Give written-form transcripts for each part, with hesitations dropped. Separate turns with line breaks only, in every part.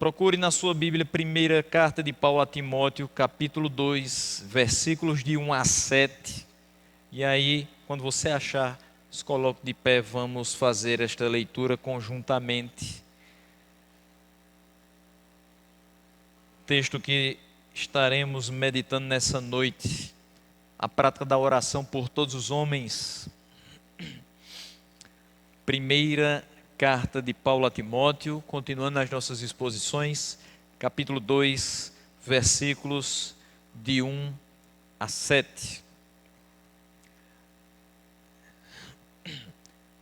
Procure na sua Bíblia, primeira carta de Paulo a Timóteo, capítulo 2, versículos de 1 a 7. E aí, quando você achar, se coloque de pé, vamos fazer esta leitura conjuntamente. Texto que estaremos meditando nessa noite, a prática da oração por todos os homens. Primeira carta de Paulo a Timóteo, continuando nas nossas exposições, capítulo 2, versículos de 1 a 7.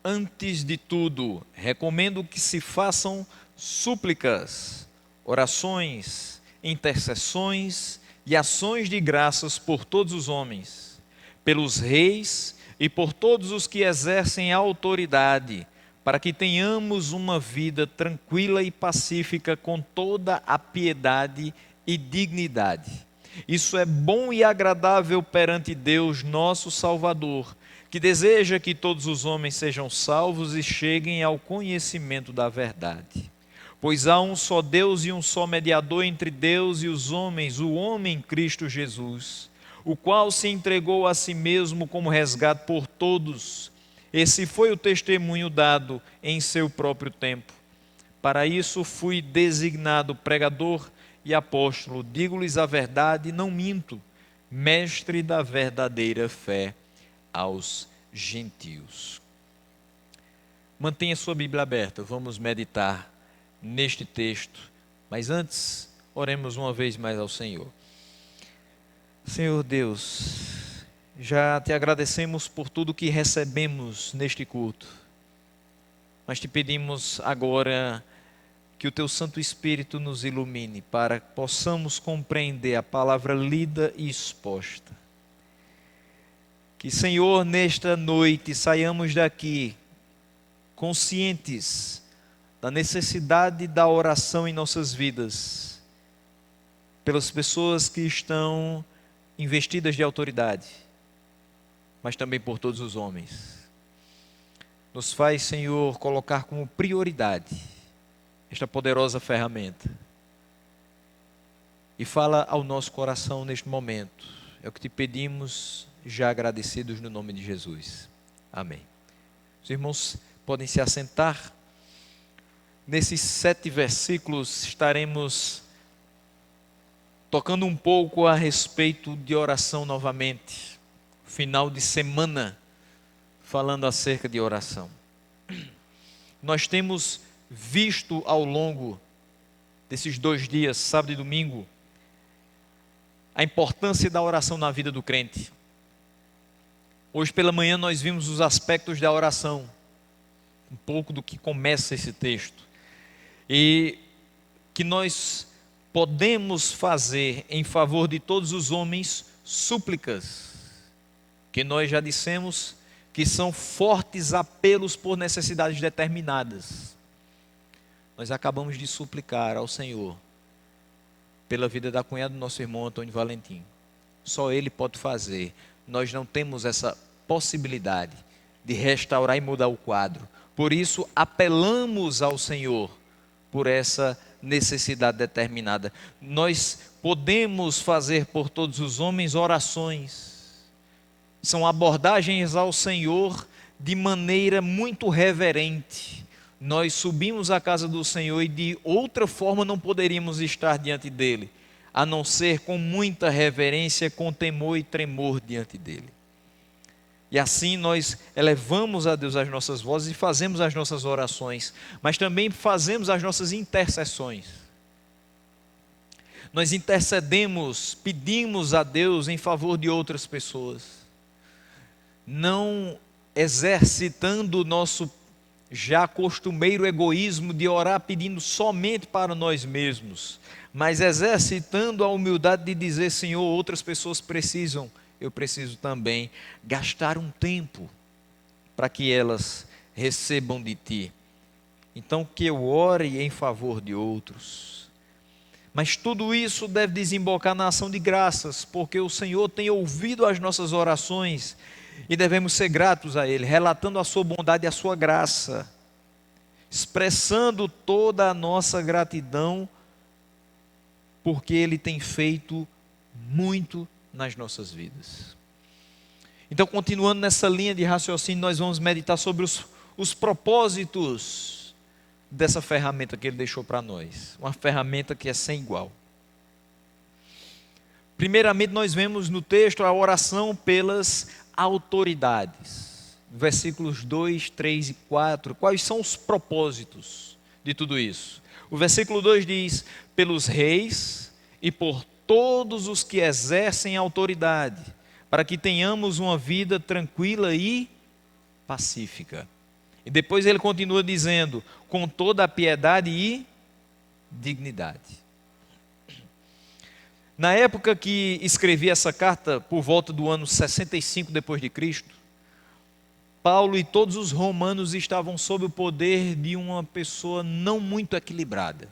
Antes de tudo, recomendo que se façam súplicas, orações, intercessões e ações de graças por todos os homens, pelos reis e por todos os que exercem a autoridade, para que tenhamos uma vida tranquila e pacífica com toda a piedade e dignidade. Isso é bom e agradável perante Deus, nosso Salvador, que deseja que todos os homens sejam salvos e cheguem ao conhecimento da verdade. Pois há um só Deus e um só mediador entre Deus e os homens, o homem Cristo Jesus, o qual se entregou a si mesmo como resgate por todos. Esse foi o testemunho dado em seu próprio tempo. Para isso fui designado pregador e apóstolo. Digo-lhes a verdade, não minto, mestre da verdadeira fé aos gentios. Mantenha sua Bíblia aberta, vamos meditar neste texto. Mas antes, oremos uma vez mais ao Senhor. Senhor Deus, já te agradecemos por tudo que recebemos neste culto. Mas te pedimos agora que o teu Santo Espírito nos ilumine para que possamos compreender a palavra lida e exposta. Que, Senhor, nesta noite saiamos daqui conscientes da necessidade da oração em nossas vidas, pelas pessoas que estão investidas de autoridade, mas também por todos os homens. Nos faz, Senhor, colocar como prioridade esta poderosa ferramenta. E fala ao nosso coração neste momento. É o que te pedimos, já agradecidos no nome de Jesus. Amém. Os irmãos podem se assentar. Nesses 7 versículos estaremos tocando um pouco a respeito de oração novamente. Final de semana, falando acerca de oração. Nós temos visto ao longo desses 2 dias, sábado e domingo, a importância da oração na vida do crente. Hoje pela manhã nós vimos os aspectos da oração, um pouco do que começa esse texto, e que nós podemos fazer em favor de todos os homens súplicas, que nós já dissemos que são fortes apelos por necessidades determinadas. Nós acabamos de suplicar ao Senhor pela vida da cunhada do nosso irmão Antônio Valentim. Só Ele pode fazer. Nós não temos essa possibilidade de restaurar e mudar o quadro. Por isso, apelamos ao Senhor por essa necessidade determinada. Nós podemos fazer por todos os homens orações. São abordagens ao Senhor de maneira muito reverente. Nós subimos à casa do Senhor e de outra forma não poderíamos estar diante dEle, a não ser com muita reverência, com temor e tremor diante dEle. E assim nós elevamos a Deus as nossas vozes e fazemos as nossas orações, mas também fazemos as nossas intercessões. Nós intercedemos, pedimos a Deus em favor de outras pessoas, não exercitando o nosso já costumeiro egoísmo de orar pedindo somente para nós mesmos, mas exercitando a humildade de dizer: Senhor, outras pessoas precisam, eu preciso também gastar um tempo para que elas recebam de Ti. Então que eu ore em favor de outros. Mas tudo isso deve desembocar na ação de graças, porque o Senhor tem ouvido as nossas orações e devemos ser gratos a Ele, relatando a sua bondade e a sua graça, expressando toda a nossa gratidão porque Ele tem feito muito nas nossas vidas. Então, continuando nessa linha de raciocínio, nós vamos meditar sobre os propósitos dessa ferramenta que Ele deixou para nós. Uma ferramenta que é sem igual. Primeiramente, nós vemos no texto a oração pelas autoridades. Versículos 2, 3 e 4. Quais são os propósitos de tudo isso? O versículo 2 diz: pelos reis e por todos os que exercem autoridade, para que tenhamos uma vida tranquila e pacífica. E depois ele continua dizendo: com toda a piedade e dignidade. Na época que escrevi essa carta, por volta do ano 65 depois de Cristo, Paulo e todos os romanos estavam sob o poder de uma pessoa não muito equilibrada,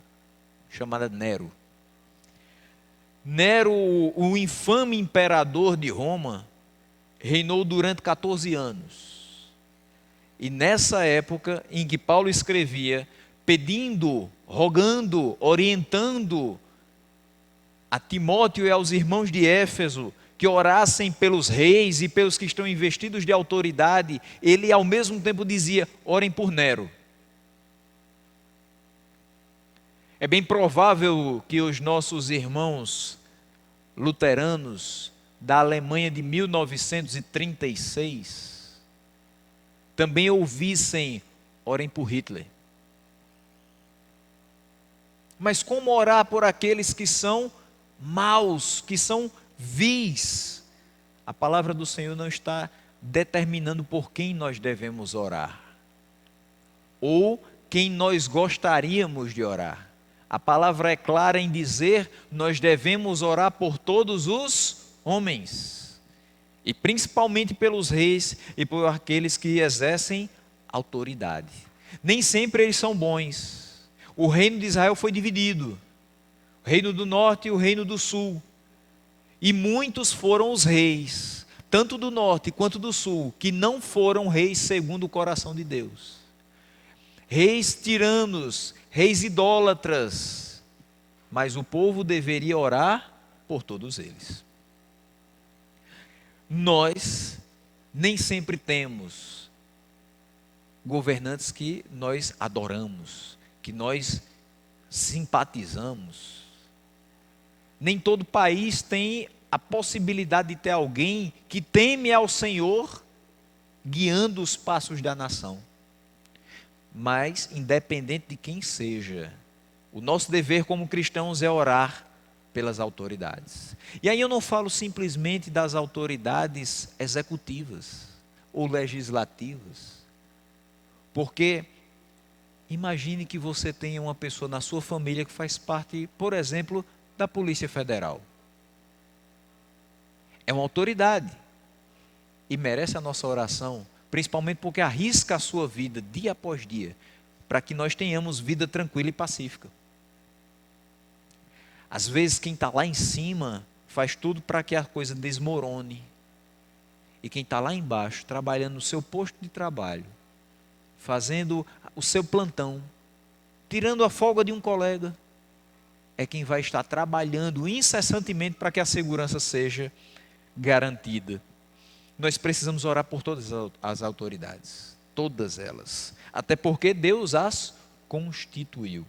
chamada Nero. Nero, o infame imperador de Roma, reinou durante 14 anos. E nessa época em que Paulo escrevia, pedindo, rogando, orientando a Timóteo e aos irmãos de Éfeso que orassem pelos reis e pelos que estão investidos de autoridade, ele ao mesmo tempo dizia: orem por Nero. É bem provável que os nossos irmãos luteranos da Alemanha de 1936 também ouvissem: orem por Hitler. Mas como orar por aqueles que são maus, que são vis? A palavra do Senhor não está determinando por quem nós devemos orar, ou quem nós gostaríamos de orar. A palavra é clara em dizer: nós devemos orar por todos os homens, e principalmente pelos reis e por aqueles que exercem autoridade. Nem sempre eles são bons. O reino de Israel foi dividido, o reino do norte e o reino do sul, e muitos foram os reis, tanto do norte quanto do sul, que não foram reis segundo o coração de Deus. Reis tiranos, reis idólatras, mas o povo deveria orar por todos eles. Nós nem sempre temos governantes que nós adoramos, que nós simpatizamos. Nem todo país tem a possibilidade de ter alguém que teme ao Senhor guiando os passos da nação. Mas, independente de quem seja, o nosso dever como cristãos é orar pelas autoridades. E aí eu não falo simplesmente das autoridades executivas ou legislativas, porque imagine que você tenha uma pessoa na sua família que faz parte, por exemplo, da Polícia Federal. É uma autoridade e merece a nossa oração, principalmente porque arrisca a sua vida dia após dia, para que nós tenhamos vida tranquila e pacífica. Às vezes quem está lá em cima faz tudo para que a coisa desmorone, e quem está lá embaixo, trabalhando no seu posto de trabalho, fazendo o seu plantão, tirando a folga de um colega, é quem vai estar trabalhando incessantemente para que a segurança seja garantida. Nós precisamos orar por todas as autoridades, todas elas, até porque Deus as constituiu.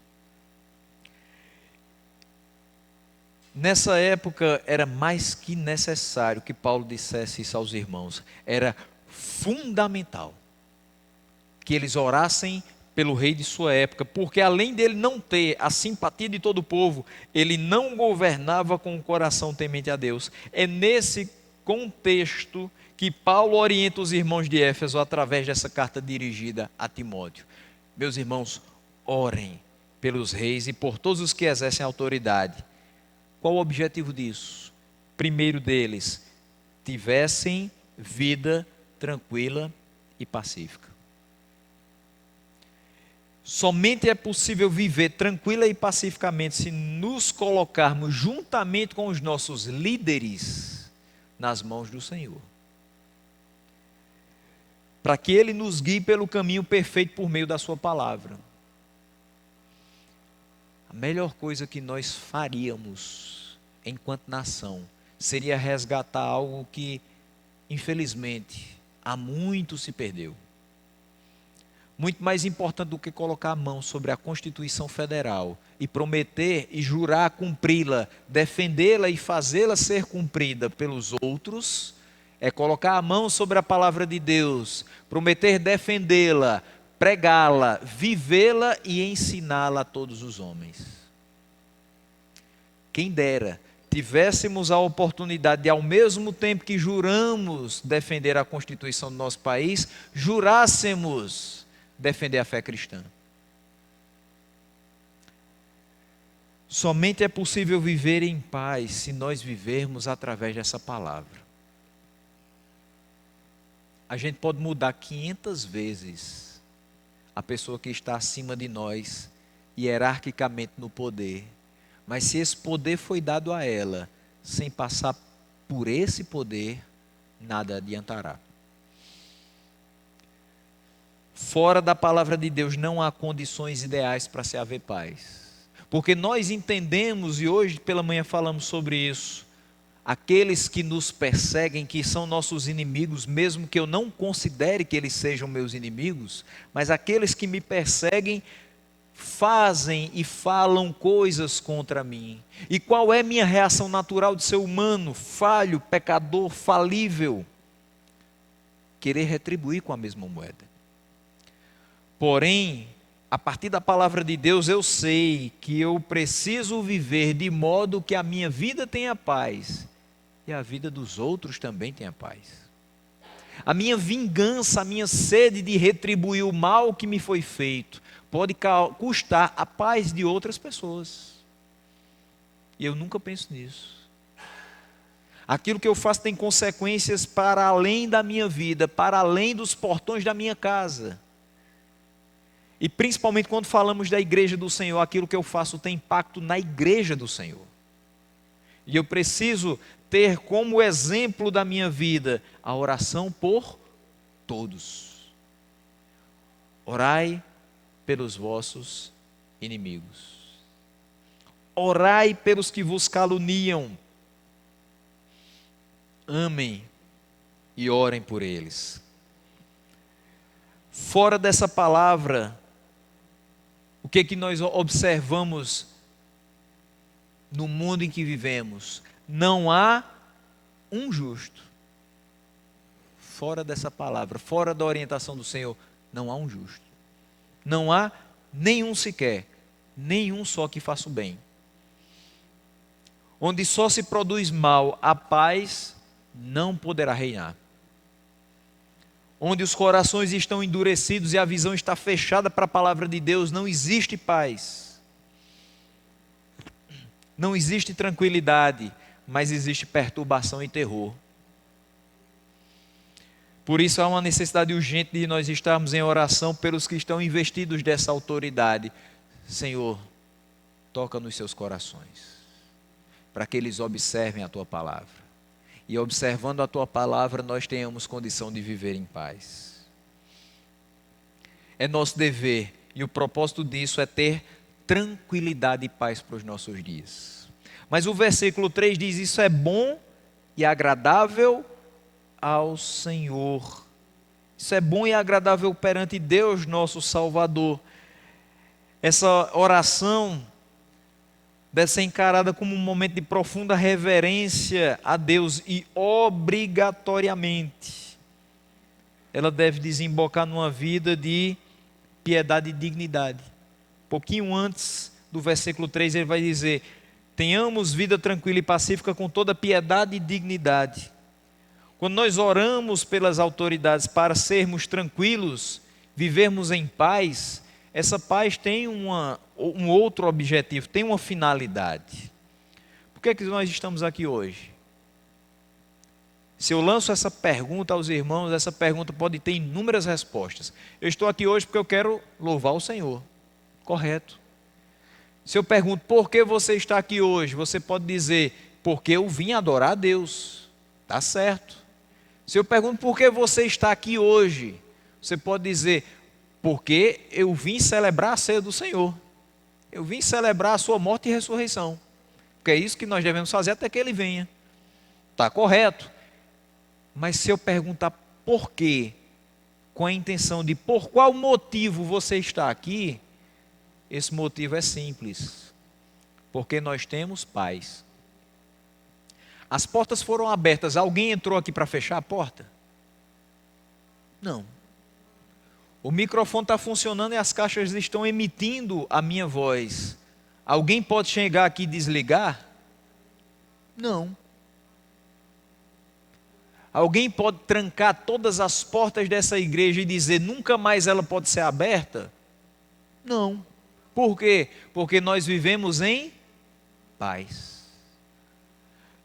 Nessa época era mais que necessário que Paulo dissesse isso aos irmãos. Era fundamental que eles orassem pelo rei de sua época, porque além dele não ter a simpatia de todo o povo, ele não governava com o coração temente a Deus. É nesse contexto que Paulo orienta os irmãos de Éfeso através dessa carta dirigida a Timóteo. Meus irmãos, orem pelos reis e por todos os que exercem autoridade. Qual o objetivo disso? Primeiro deles, tivessem vida tranquila e pacífica. Somente é possível viver tranquila e pacificamente se nos colocarmos juntamente com os nossos líderes nas mãos do Senhor, para que Ele nos guie pelo caminho perfeito por meio da sua palavra. a melhor coisa que nós faríamos enquanto nação seria resgatar algo que, infelizmente, há muito se perdeu. Muito mais importante do que colocar a mão sobre a Constituição Federal e prometer e jurar cumpri-la, defendê-la e fazê-la ser cumprida pelos outros, é colocar a mão sobre a palavra de Deus, prometer defendê-la, pregá-la, vivê-la e ensiná-la a todos os homens. Quem dera tivéssemos a oportunidade de, ao mesmo tempo que juramos defender a Constituição do nosso país, jurássemos defender a fé cristã. Somente é possível viver em paz se nós vivermos através dessa palavra. A gente pode mudar 500 vezes a pessoa que está acima de nós, hierarquicamente no poder, mas se esse poder foi dado a ela, sem passar por esse poder, nada adiantará. Fora da palavra de Deus não há condições ideais para se haver paz. Porque nós entendemos, e hoje pela manhã falamos sobre isso, aqueles que nos perseguem, que são nossos inimigos, mesmo que eu não considere que eles sejam meus inimigos, mas aqueles que me perseguem fazem e falam coisas contra mim. E qual é minha reação natural de ser humano, falho, pecador, falível? Querer retribuir com a mesma moeda. Porém, a partir da palavra de Deus, eu sei que eu preciso viver de modo que a minha vida tenha paz e a vida dos outros também tenha paz. A minha vingança, a minha sede de retribuir o mal que me foi feito, pode custar a paz de outras pessoas. E eu nunca penso nisso. Aquilo que eu faço tem consequências para além da minha vida, para além dos portões da minha casa. E principalmente quando falamos da igreja do Senhor, aquilo que eu faço tem impacto na igreja do Senhor. E eu preciso ter como exemplo da minha vida a oração por todos. Orai pelos vossos inimigos. Orai pelos que vos caluniam. Amem e orem por eles. Fora dessa palavra, o que nós observamos no mundo em que vivemos? Não há um justo. Fora dessa palavra, fora da orientação do Senhor, não há um justo. Não há nenhum sequer, nenhum só que faça o bem. Onde só se produz mal, a paz não poderá reinar. Onde os corações estão endurecidos e a visão está fechada para a palavra de Deus, não existe paz. Não existe tranquilidade, mas existe perturbação e terror. Por isso há uma necessidade urgente de nós estarmos em oração pelos que estão investidos dessa autoridade. Senhor, toca nos seus corações, para que eles observem a Tua palavra. E observando a Tua palavra, nós tenhamos condição de viver em paz. É nosso dever, e o propósito disso é ter tranquilidade e paz para os nossos dias. Mas o versículo 3 diz, isso é bom e agradável ao Senhor. Isso é bom e agradável perante Deus, nosso Salvador. Essa oração deve ser encarada como um momento de profunda reverência a Deus e obrigatoriamente ela deve desembocar numa vida de piedade e dignidade. Pouquinho antes do versículo 3 ele vai dizer, tenhamos vida tranquila e pacífica com toda piedade e dignidade. Quando nós oramos pelas autoridades para sermos tranquilos, vivermos em paz, essa paz tem um outro objetivo, tem uma finalidade. Por que é que nós estamos aqui hoje? Se eu lanço essa pergunta aos irmãos, essa pergunta pode ter inúmeras respostas. Eu estou aqui hoje porque eu quero louvar o Senhor. Correto. Se eu pergunto, por que você está aqui hoje? Você pode dizer, porque eu vim adorar a Deus. Está certo. Se eu pergunto, por que você está aqui hoje? Você pode dizer, porque eu vim celebrar a ceia do Senhor. Eu vim celebrar a sua morte e ressurreição. Porque é isso que nós devemos fazer até que ele venha. Está correto. Mas se eu perguntar por quê, com a intenção de por qual motivo você está aqui, esse motivo é simples. Porque nós temos paz. As portas foram abertas. Alguém entrou aqui para fechar a porta? Não. O microfone está funcionando e as caixas estão emitindo a minha voz. Alguém pode chegar aqui e desligar? Não. Alguém pode trancar todas as portas dessa igreja e dizer nunca mais ela pode ser aberta? Não. Por quê? Porque nós vivemos em paz.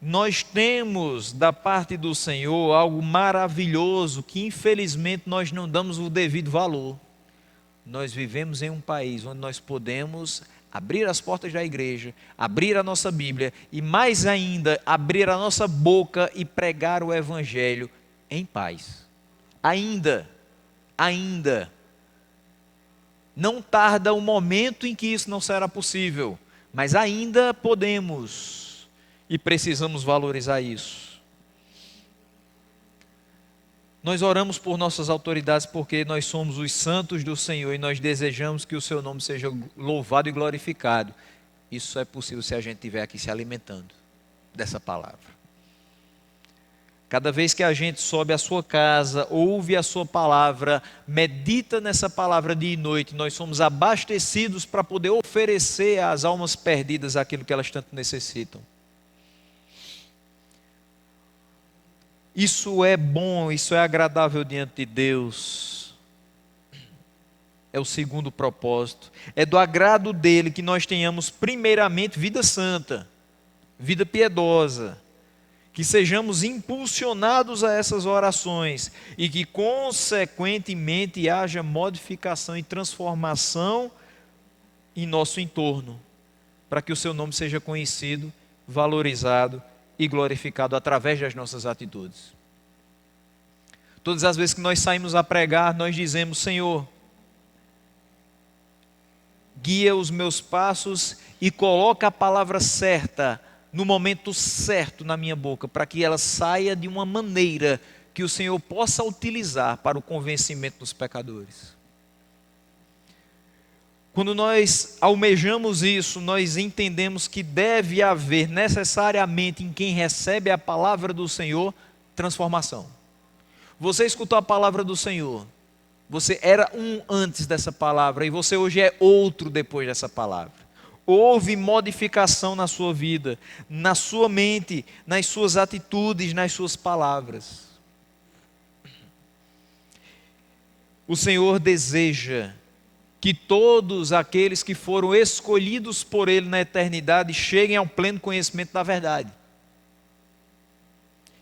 Nós temos da parte do Senhor algo maravilhoso que infelizmente nós não damos o devido valor. Nós vivemos em um país onde nós podemos abrir as portas da igreja, abrir a nossa Bíblia e mais ainda abrir a nossa boca e pregar o Evangelho em paz. Ainda. Não tarda o momento em que isso não será possível, mas ainda podemos. E precisamos valorizar isso. Nós oramos por nossas autoridades porque nós somos os santos do Senhor e nós desejamos que o seu nome seja louvado e glorificado. Isso é possível se a gente estiver aqui se alimentando dessa palavra. Cada vez que a gente sobe à sua casa, ouve a sua palavra, medita nessa palavra dia e noite, nós somos abastecidos para poder oferecer às almas perdidas aquilo que elas tanto necessitam. Isso é bom, isso é agradável diante de Deus. É o segundo propósito. É do agrado dele que nós tenhamos primeiramente vida santa, vida piedosa. Que sejamos impulsionados a essas orações e que consequentemente haja modificação e transformação em nosso entorno. Para que o seu nome seja conhecido, valorizado e glorificado através das nossas atitudes. Todas as vezes que nós saímos a pregar, nós dizemos: Senhor, guia os meus passos e coloca a palavra certa, no momento certo na minha boca, para que ela saia de uma maneira que o Senhor possa utilizar para o convencimento dos pecadores. Quando nós almejamos isso, nós entendemos que deve haver necessariamente em quem recebe a palavra do Senhor, transformação. Você escutou a palavra do Senhor, você era um antes dessa palavra e você hoje é outro depois dessa palavra. Houve modificação na sua vida, na sua mente, nas suas atitudes, nas suas palavras. O Senhor deseja que todos aqueles que foram escolhidos por Ele na eternidade cheguem ao pleno conhecimento da verdade.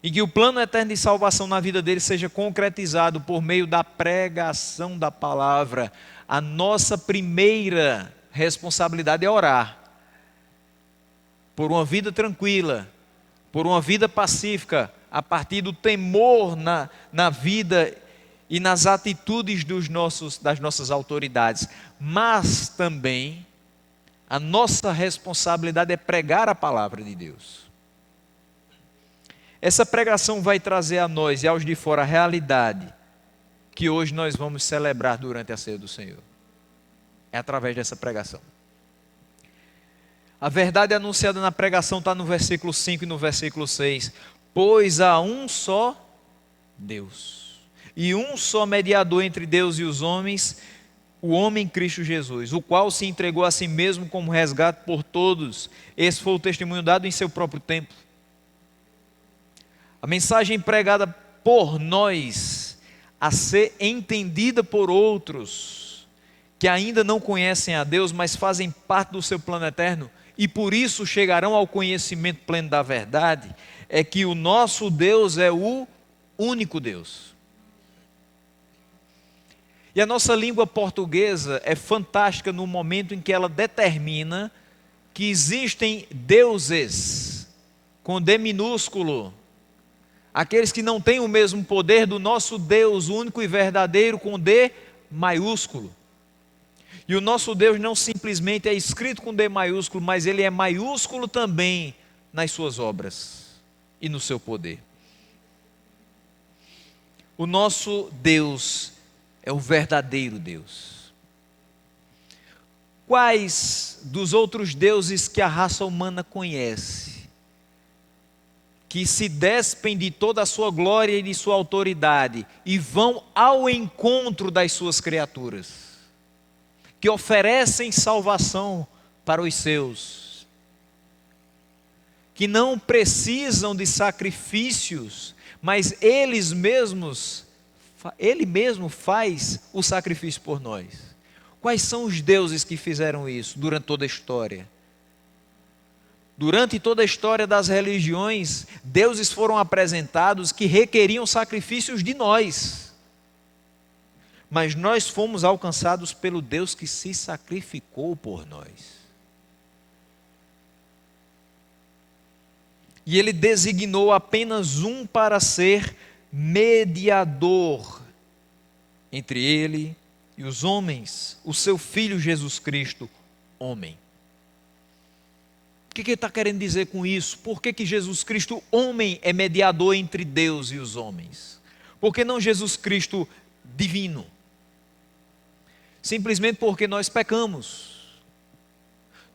E que o plano eterno de salvação na vida deles seja concretizado por meio da pregação da palavra. A nossa primeira responsabilidade é orar por uma vida tranquila, por uma vida pacífica, a partir do temor na vida e nas atitudes das nossas autoridades. Mas também a nossa responsabilidade é pregar a palavra de Deus. Essa pregação vai trazer a nós e aos de fora a realidade que hoje nós vamos celebrar durante a ceia do Senhor. É através dessa pregação. A verdade anunciada na pregação está no versículo 5 e no versículo 6. Pois há um só Deus e um só mediador entre Deus e os homens, o homem Cristo Jesus, o qual se entregou a si mesmo como resgate por todos. Esse foi o testemunho dado em seu próprio tempo. A mensagem pregada por nós, a ser entendida por outros, que ainda não conhecem a Deus, mas fazem parte do seu plano eterno, e por isso chegarão ao conhecimento pleno da verdade, é que o nosso Deus é o único Deus. E a nossa língua portuguesa é fantástica no momento em que ela determina que existem deuses, com D minúsculo, aqueles que não têm o mesmo poder do nosso Deus, único e verdadeiro, com D maiúsculo. E o nosso Deus não simplesmente é escrito com D maiúsculo, mas Ele é maiúsculo também nas suas obras e no seu poder. O nosso Deus é o verdadeiro Deus. Quais dos outros deuses que a raça humana conhece, que se despem de toda a sua glória e de sua autoridade e vão ao encontro das suas criaturas, que oferecem salvação para os seus, que não precisam de sacrifícios, mas Ele mesmo faz o sacrifício por nós? Quais são os deuses que fizeram isso durante toda a história? Durante toda a história das religiões, deuses foram apresentados que requeriam sacrifícios de nós. Mas nós fomos alcançados pelo Deus que se sacrificou por nós. E Ele designou apenas um para ser mediador entre Ele e os homens, o seu Filho Jesus Cristo, homem. O que Ele está querendo dizer com isso? Por que Jesus Cristo, homem, é mediador entre Deus e os homens? Por que não Jesus Cristo divino? Simplesmente porque nós pecamos.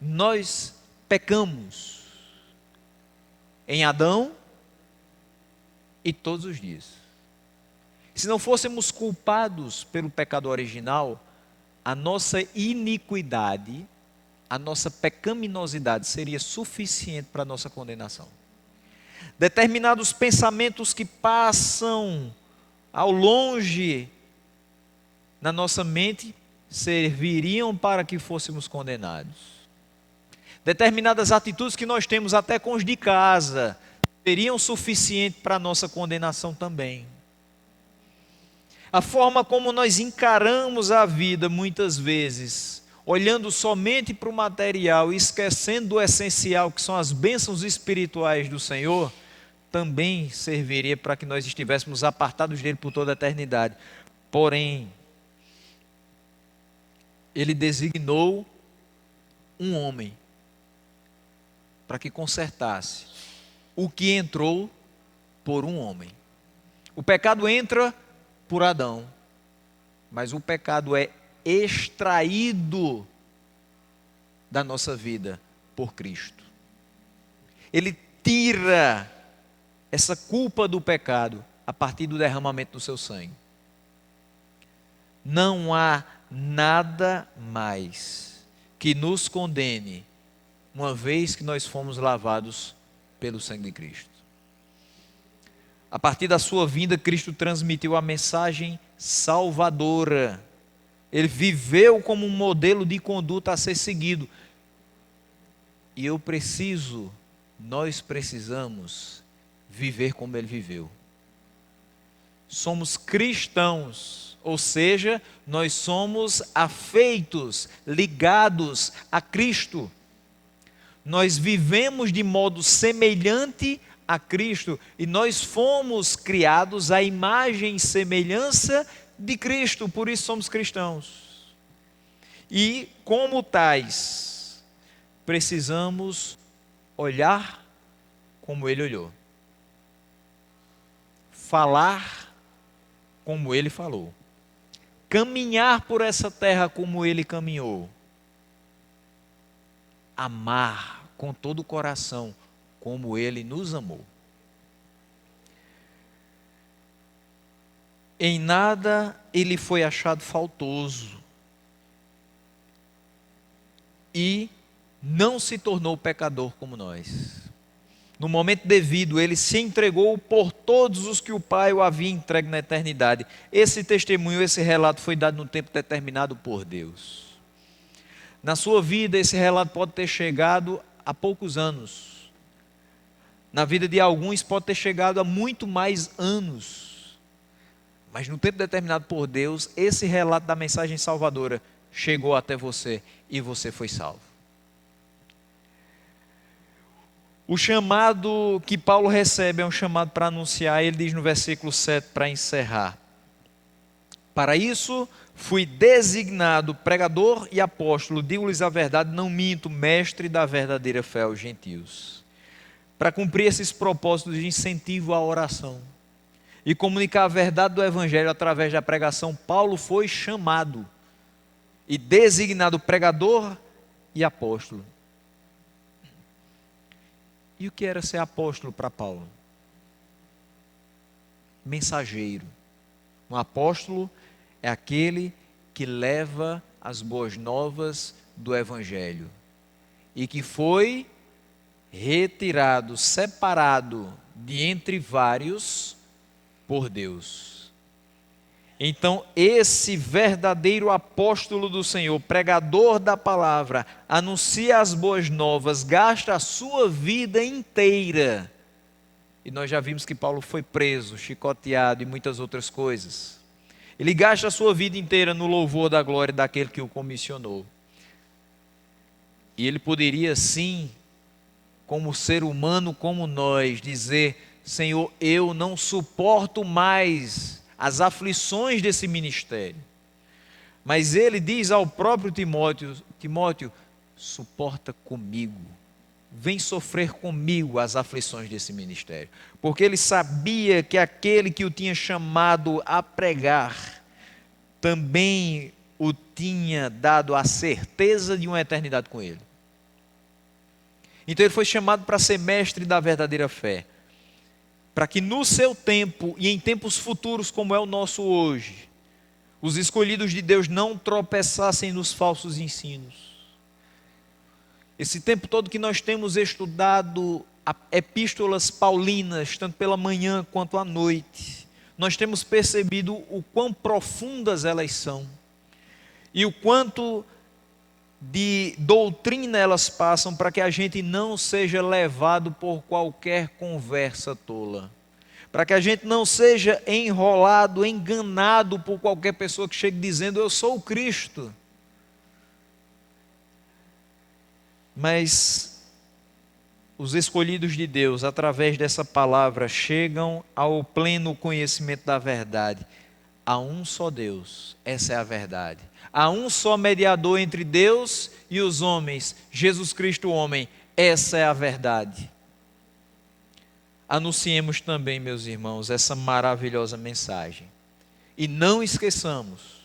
Nós pecamos em Adão e todos os dias. Se não fôssemos culpados pelo pecado original, a nossa iniquidade, a nossa pecaminosidade seria suficiente para a nossa condenação. Determinados pensamentos que passam ao longe na nossa mente serviriam para que fôssemos condenados. Determinadas atitudes que nós temos até com os de casa seriam suficientes para a nossa condenação também. A forma como nós encaramos a vida muitas vezes, olhando somente para o material e esquecendo do essencial, que são as bênçãos espirituais do Senhor, também serviria para que nós estivéssemos apartados dele por toda a eternidade. Porém, Ele designou um homem para que consertasse o que entrou por um homem. O pecado entra por Adão, mas o pecado é extraído da nossa vida por Cristo. Ele tira essa culpa do pecado a partir do derramamento do seu sangue. Não há nada mais que nos condene, uma vez que nós fomos lavados pelo sangue de Cristo. A partir da sua vinda, Cristo transmitiu a mensagem salvadora. Ele viveu como um modelo de conduta a ser seguido. E nós precisamos viver como Ele viveu. Somos cristãos, ou seja, nós somos afeitos, ligados a Cristo. Nós vivemos de modo semelhante a Cristo e nós fomos criados à imagem e semelhança de Cristo, por isso somos cristãos. E como tais, precisamos olhar como Ele olhou, falar como Ele falou, caminhar por essa terra como Ele caminhou, amar com todo o coração como Ele nos amou. Em nada Ele foi achado faltoso e não se tornou pecador como nós. No momento devido, Ele se entregou por todos os que o Pai o havia entregue na eternidade. Esse testemunho, esse relato foi dado no tempo determinado por Deus. Na sua vida, esse relato pode ter chegado há poucos anos. Na vida de alguns pode ter chegado a muito mais anos. Mas no tempo determinado por Deus, esse relato da mensagem salvadora chegou até você e você foi salvo. O chamado que Paulo recebe é um chamado para anunciar, ele diz no versículo 7, para encerrar: Para isso, fui designado pregador e apóstolo, digo-lhes a verdade, não minto, mestre da verdadeira fé aos gentios. Para cumprir esses propósitos de incentivo à oração e comunicar a verdade do Evangelho através da pregação, Paulo foi chamado e designado pregador e apóstolo. E o que era ser apóstolo para Paulo? Mensageiro. Um apóstolo é aquele que leva as boas novas do Evangelho e que foi retirado, separado de entre vários por Deus. Então, esse verdadeiro apóstolo do Senhor, pregador da palavra, anuncia as boas novas, gasta a sua vida inteira. E nós já vimos que Paulo foi preso, chicoteado e muitas outras coisas. Ele gasta a sua vida inteira no louvor da glória daquele que o comissionou. E ele poderia sim, como ser humano como nós, dizer: Senhor, eu não suporto mais as aflições desse ministério. Mas ele diz ao próprio Timóteo: Timóteo, suporta comigo, vem sofrer comigo as aflições desse ministério. Porque ele sabia que aquele que o tinha chamado a pregar, também o tinha dado a certeza de uma eternidade com ele. Então ele foi chamado para ser mestre da verdadeira fé, para que no seu tempo e em tempos futuros como é o nosso hoje, os escolhidos de Deus não tropeçassem nos falsos ensinos. Esse tempo todo que nós temos estudado epístolas paulinas, tanto pela manhã quanto à noite, nós temos percebido o quão profundas elas são e o quanto de doutrina elas passam para que a gente não seja levado por qualquer conversa tola, para que a gente não seja enrolado, enganado por qualquer pessoa que chegue dizendo: eu sou o Cristo. Mas os escolhidos de Deus, através dessa palavra, chegam ao pleno conhecimento da verdade. Há um só Deus, essa é a verdade. Há um só mediador entre Deus e os homens, Jesus Cristo, o homem, essa é a verdade. Anunciemos também, meus irmãos, essa maravilhosa mensagem. E não esqueçamos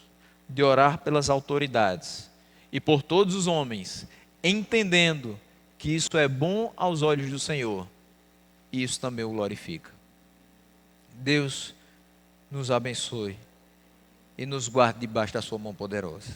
de orar pelas autoridades e por todos os homens, entendendo que isso é bom aos olhos do Senhor, e isso também o glorifica. Deus nos abençoe e nos guarde debaixo da sua mão poderosa.